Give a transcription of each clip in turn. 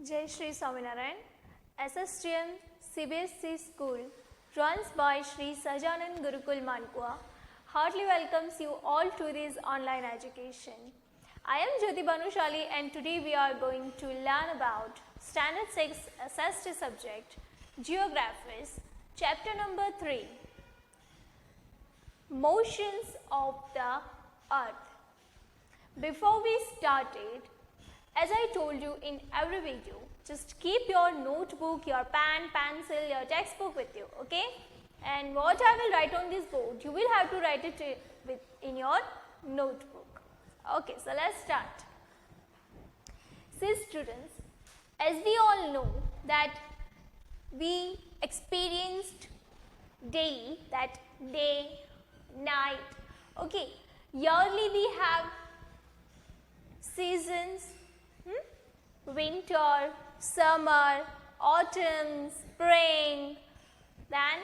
Jai Shri Swaminarayan. SSTM CBSE School runs by Shri Sahajanand Gurukul Mankua heartily welcomes you all to this online education. I am Jyoti Banushali and today we are going to learn about Standard 6 SST subject Geographies, chapter number 3, Motions of the Earth. Before we started, as I told you in every video, just keep your notebook, your pen, pencil, your textbook with you, okay? And what I will write on this board, you will have to write it in your notebook. Okay, so let's start. See students, as we all know that we experienced daily, that day, night, okay? Yearly we have seasons, winter, summer, autumn, spring, then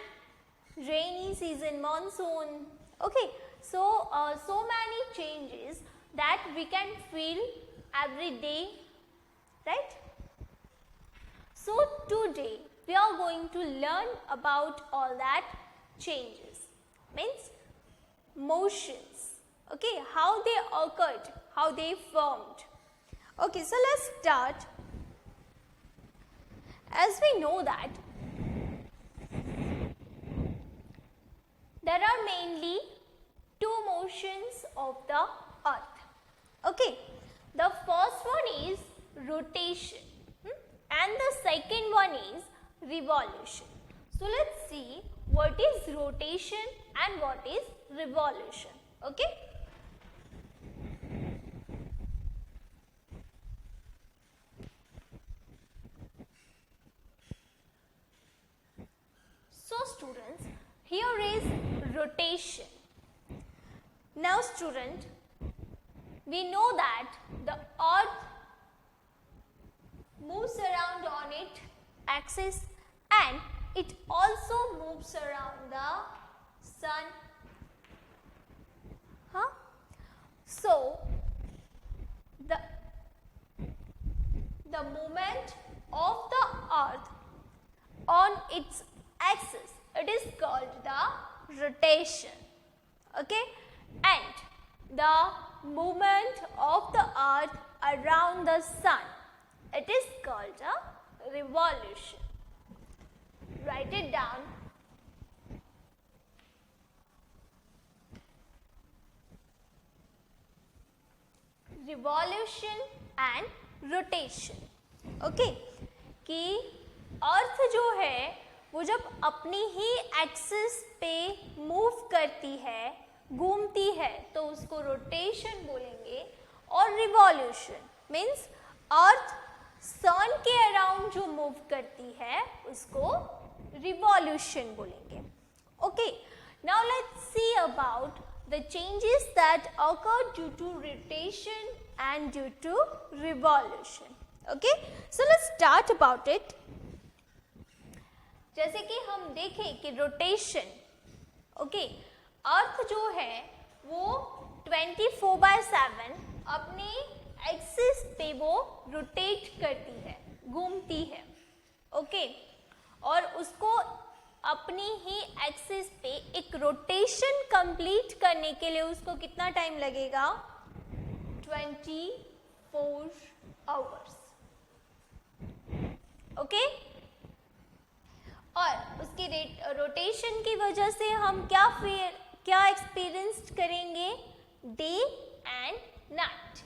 rainy season, monsoon. Okay, so many changes that we can feel every day, right? So today we are going to learn about all that changes, means motions, okay, how they occurred, how they formed. Okay, so let's start. As we know that there are mainly two motions of the earth. Okay, the first one is rotation and the second one is revolution. So let's see what is rotation and what is revolution. Okay. So students, here is rotation. Now student, we know that the earth moves around on its axis and it also moves around the sun. So the movement of the earth on its axis, it is called the rotation, okay, and the movement of the earth around the sun, it is called a revolution. Write it down. Revolution and rotation, okay, कि अर्थ जो है वो जब अपनी ही axis पे move करती है, घूमती है, तो उसको रोटेशन बोलेंगे. और रिवॉल्यूशन मीन्स अर्थ सन के अराउंड जो मूव करती है उसको रिवॉल्यूशन बोलेंगे. Okay, now let's see about the changes that occur due to rotation and due to revolution. Okay, so let's start about it. जैसे कि हम देखें कि रोटेशन, ओके, अर्थ जो है वो 24/7 अपने एक्सिस पे वो रोटेट करती है, घूमती है, ओके, और उसको अपनी ही एक्सिस पे एक रोटेशन कंप्लीट करने के लिए उसको कितना टाइम लगेगा? 24 आवर्स, ओके. और उसकी रोटेशन की वजह से हम क्या एक्सपीरियंस करेंगे? Day and night.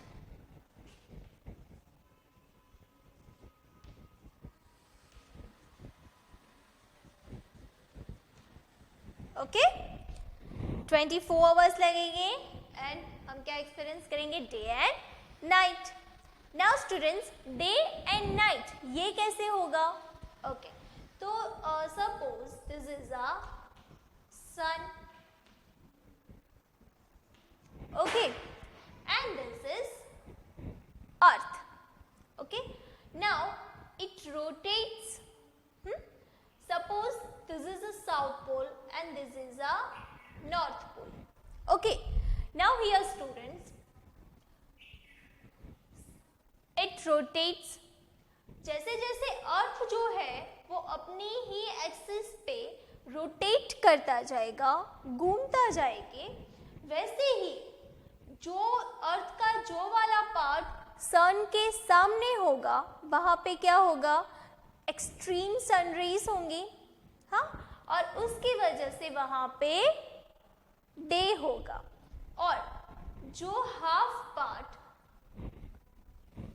Okay, 24 hours लगेंगे एंड हम क्या एक्सपीरियंस करेंगे? Day and night. Now students, day and night ये कैसे होगा? ओके, तो suppose this is a sun, okay, and this is earth. Okay, now it rotates. Suppose this is a south pole and this is a north pole. Okay, now here students, it rotates जैसे जैसे अर्थ जो है वो अपनी ही axis पे rotate करता जाएगा, घूमता जाएगी, वैसे ही जो अर्थ का जो वाला पार्ट सन के सामने होगा वहां पे क्या होगा, एक्सट्रीम सन रेज होंगी, हाँ, और उसकी वजह से वहां पे डे होगा। और जो हाफ पार्ट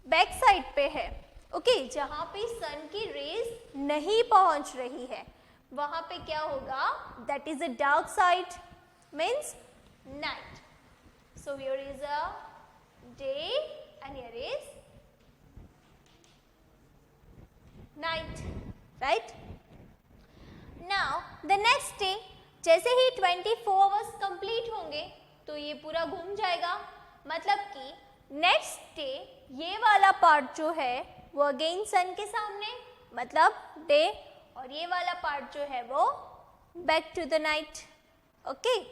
बैक साइड पे है, ओके, जहां पे सन की रेज नहीं पहुंच रही है वहां पे क्या होगा, that is a dark side, means night. So here is a day and here is night, right. Now the next day, जैसे ही 24 आवर्स कंप्लीट होंगे तो ये पूरा घूम जाएगा, मतलब कि नेक्स्ट डे ये वाला पार्ट जो है वो अगेन सन के सामने, मतलब डे, और ये वाला पार्ट जो है वो back to the night. Okay,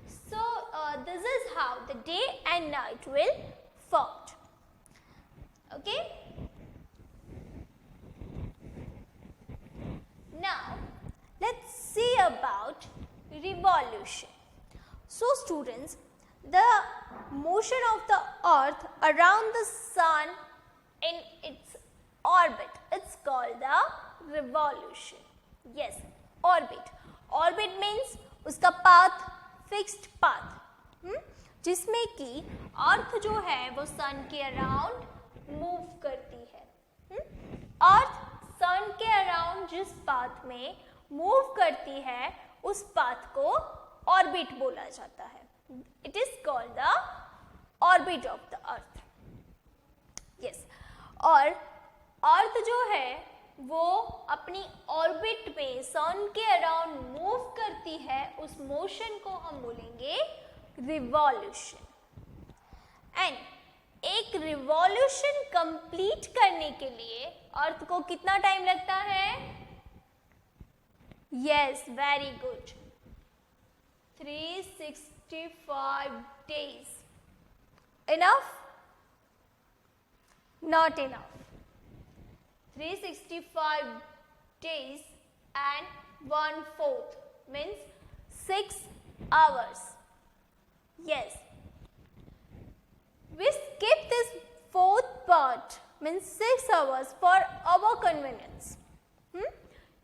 so this is how the day and night will form. Okay, now let's see about revolution. So students, the motion of the earth around the sun in its orbit, it's called the revolution. Yes, orbit. Orbit means उसका path, fixed path, जिसमें कि अर्थ जो है वो सन के around move करती है। अर्थ सन के अराउंड जिस पाथ में मूव करती है उस पाथ को ऑर्बिट बोला जाता है। It is called the orbit of the earth. Yes, और अर्थ जो है वो अपनी ऑर्बिट में सन के अराउंड मूव करती है, उस मोशन को हम बोलेंगे रिवॉल्यूशन। एंड एक रिवॉल्यूशन कंप्लीट करने के लिए अर्थ को कितना टाइम लगता है? Yes, very good, 365 days. Enough? Not enough. 365 days and 1/4 means 6 hours. Yes. We skip this fourth part, means 6 hours for our convenience.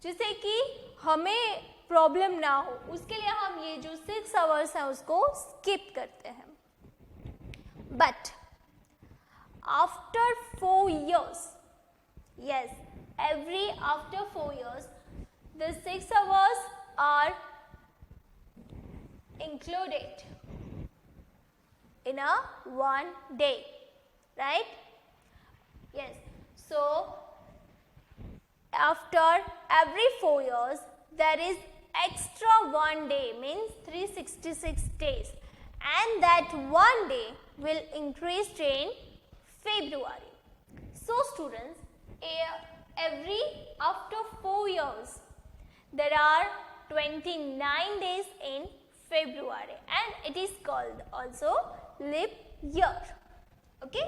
जिससे कि हमें प्रॉब्लम ना हो, उसके लिए हम ये जो 6 hours है उसको स्किप करते हैं। But after 4 years, yes, after 4 years, the 6 hours are included in a one day, right? Yes, so after every 4 years there is extra one day, means 366 days, and that one day will increase in February. So students, after 4 years there are 29 days in February, and it is called also leap year. Okay,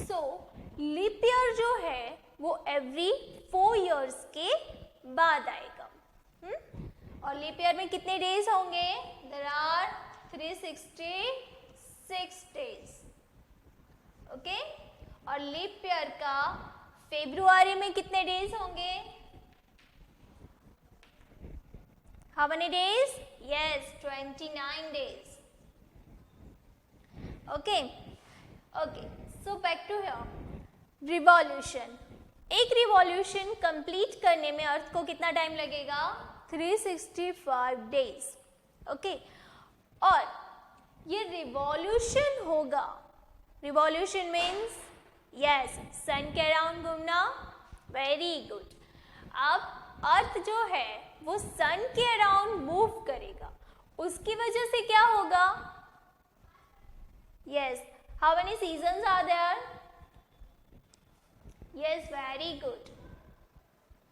so leap year जो है वो every 4 years के बाद आएगा। और leap year में कितने days होंगे? There are 366 days. ओके, और लीप ईयर का फेब्रुआरी में कितने डेज होंगे? How many days? Yes, 29 days. Okay, okay. So back to here. Revolution. एक रिवॉल्यूशन कंप्लीट करने में अर्थ को कितना टाइम लगेगा? 365 days. ओके, और ये रिवॉल्यूशन होगा, रिवॉल्यूशन मीन्स यस, सन के अराउंड घूमना। Very good. अब अर्थ जो है वो सन के अराउंड मूव करेगा, उसकी वजह से क्या होगा? Yes, how many seasons are there? Yes, very good.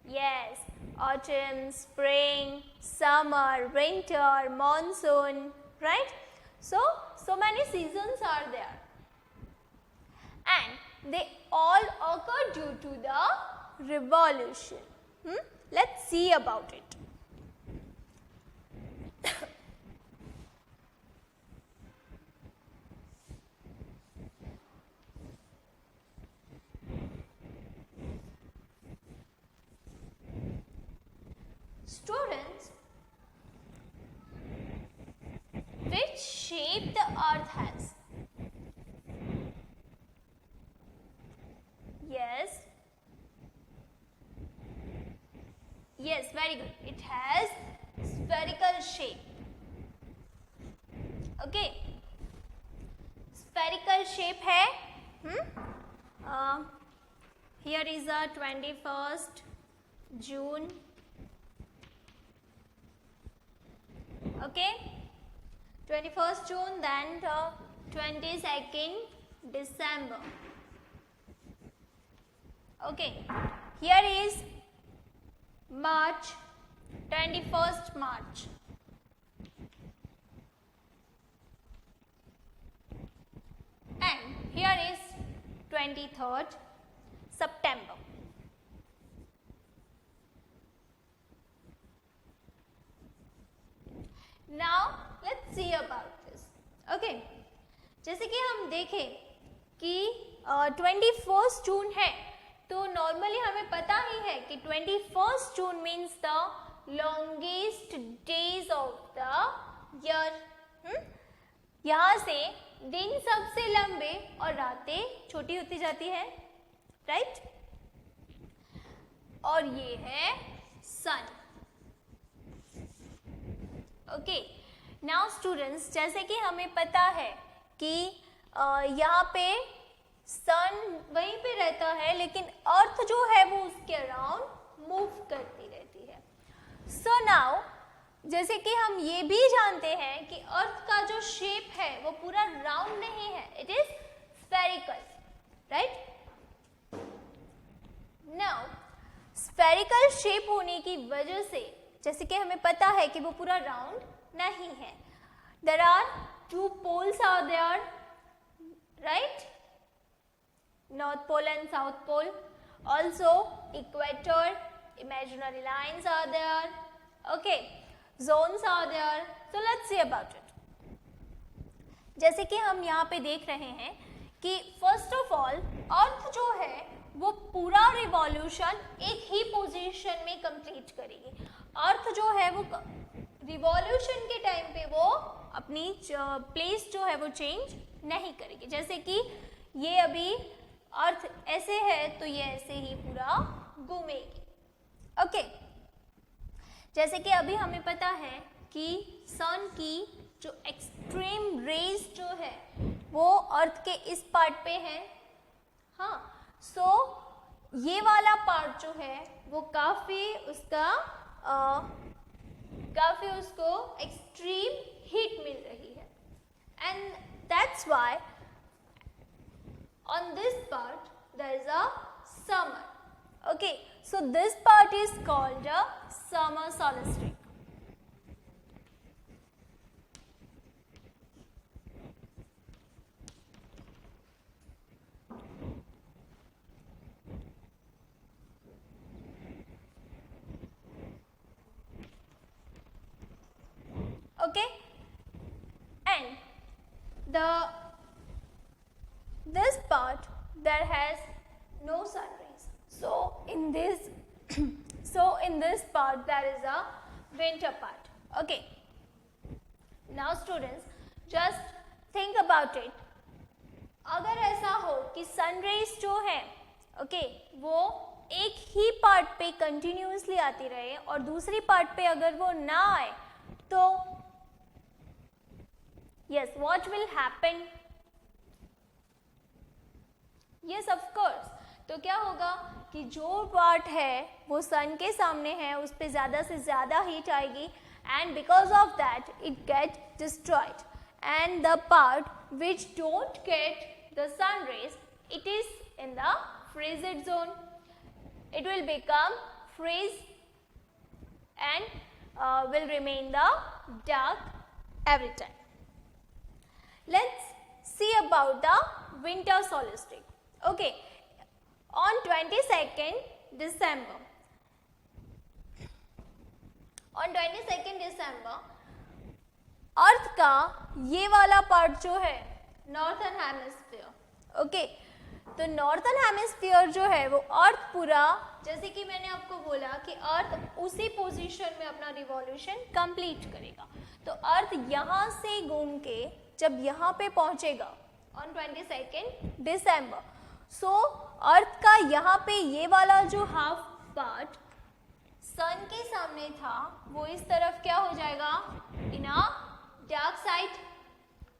Yes, autumn, spring, summer, winter, monsoon, right? So many seasons are there, and they all occur due to the revolution. Let's see about it. Students, which shape the earth has? Yes. Yes, very good. It has spherical shape. Okay. Spherical shape है. Here is a 21st June. Okay. 21st June, then 22nd December. Okay. Here is March, 21st March. And here is 23rd September. Now let's see about this. Okay. जैसे कि हम देखें कि 21st जून है, तो normally हमें पता ही है कि 21st June means the longest days of the year. यहाँ से दिन सबसे लंबे और रातें छोटी होती जाती है, राइट? और ये है सन. ओके. नाउ स्टूडेंट्स, जैसे कि हमें पता है कि यहाँ पे सन वहीं पे रहता है, लेकिन अर्थ जो है वो उसके अराउंड मूव करती रहती है. सो नाउ, जैसे कि हम ये भी जानते हैं कि अर्थ का जो शेप है वो पूरा राउंड नहीं है, it is spherical, right? Now spherical shape होने की वजह से, जैसे कि हमें पता है कि वो पूरा राउंड नहीं है, there are two poles are there, right? North pole and south pole. Also equator, imaginary lines are there. Okay, zones are there. So let's see about it. जैसे कि हम यहाँ पे देख रहे हैं कि फर्स्ट ऑफ ऑल अर्थ जो है वो पूरा रिवॉल्यूशन एक ही पोजीशन में कंप्लीट करेगी. अर्थ जो है वो रिवॉल्यूशन के टाइम पे वो अपनी प्लेस जो है वो चेंज नहीं करेगी. जैसे कि ये अभी अर्थ ऐसे है तो ये ऐसे ही पूरा घूमेगी. ओके. जैसे कि अभी हमें पता है कि सन की जो एक्सट्रीम रेज जो है वो अर्थ के इस पार्ट पे है. हाँ, सो ये वाला पार्ट जो है वो काफी उसको एक्सट्रीम हीट मिल रही है, and that's why on this part there is a summer. Okay, so this part is called a summer solstice. Okay, and this part there has no sun rays, so in this part there is a winter part. Okay, now students just think about it. अगर ऐसा हो कि sun rays जो है वो एक ही part पे continuously आती रहे और दूसरी पार्ट पे अगर वो ना आए तो yes, what will happen? Yes, of course. तो क्या होगा कि जो पार्ट है वो सन के सामने है उस पे ज़्यादा से ज़्यादा हीट आएगी, and because of that it get destroyed, and the part which don't get the sun rays, it is in the frigid zone. It will become freeze and will remain the dark every time. Let's see about the winter solstice. Okay, on 22nd December, अर्थ का ये वाला part जो है northern hemisphere, okay, तो northern hemisphere जो है वो अर्थ पूरा, जैसे कि मैंने आपको बोला कि अर्थ उसी पोजीशन में अपना रिवॉल्यूशन कंप्लीट करेगा, तो अर्थ यहाँ से घूम के जब यहाँ पे पहुंचेगा ऑन 22nd दिसंबर, सो अर्थ का यहाँ पे ये वाला जो हाफ पार्ट सन के सामने था वो इस तरफ क्या हो जाएगा, इन अ डार्क साइड,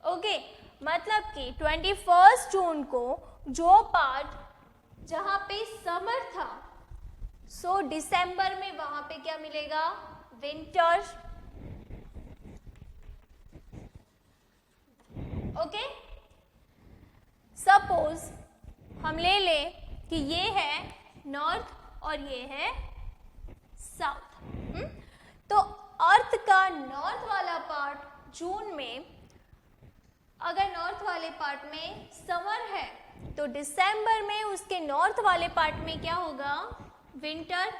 ओके, मतलब कि 21 जून को जो पार्ट जहाँ पे समर था, सो दिसंबर में वहां पे क्या मिलेगा, विंटर, ओके। सपोज हम ले लें कि ये है नॉर्थ और ये है साउथ, तो अर्थ का नॉर्थ वाला पार्ट जून में, अगर नॉर्थ वाले पार्ट में समर है तो दिसंबर में उसके नॉर्थ वाले पार्ट में क्या होगा, विंटर,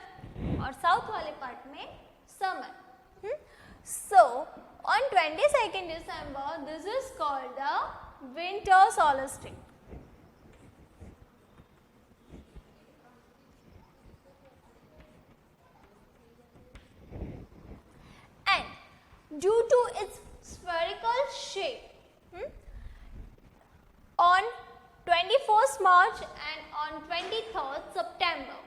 और साउथ वाले पार्ट में summer. So on 22nd December this is called the winter solstice. And due to its spherical shape, on 21st March and on 23rd September,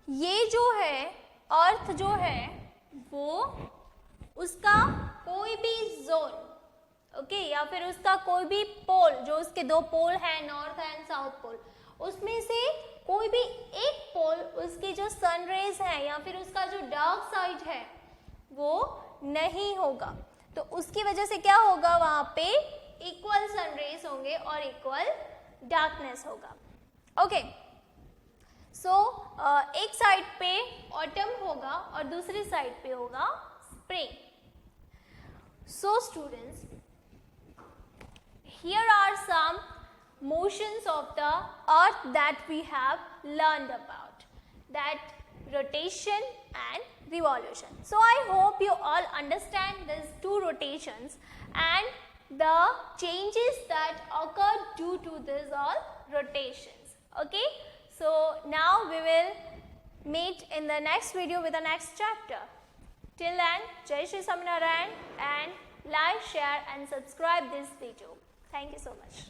ये जो है अर्थ जो है वो उसका कोई भी जोन, ओके, या फिर उसका कोई भी पोल, जो उसके दो पोल है नॉर्थ एंड साउथ पोल, उसमें से कोई भी एक पोल उसकी जो सन रेज है या फिर उसका जो डार्क साइड है वो नहीं होगा, तो उसकी वजह से क्या होगा, वहां पे इक्वल सन रेज होंगे और इक्वल डार्कनेस होगा, ओके। सो एक साइड पे ऑटम होगा और दूसरी साइड पे होगा spring. So students, here are some motions of the earth that we have learned about, that rotation and revolution. So I hope you all understand these two rotations and the changes that occur due to these all rotations. Okay, so now we will meet in the next video with the next chapter. Till then, Jai Shri Swaminarayan, and like, share and subscribe this video. Thank you so much.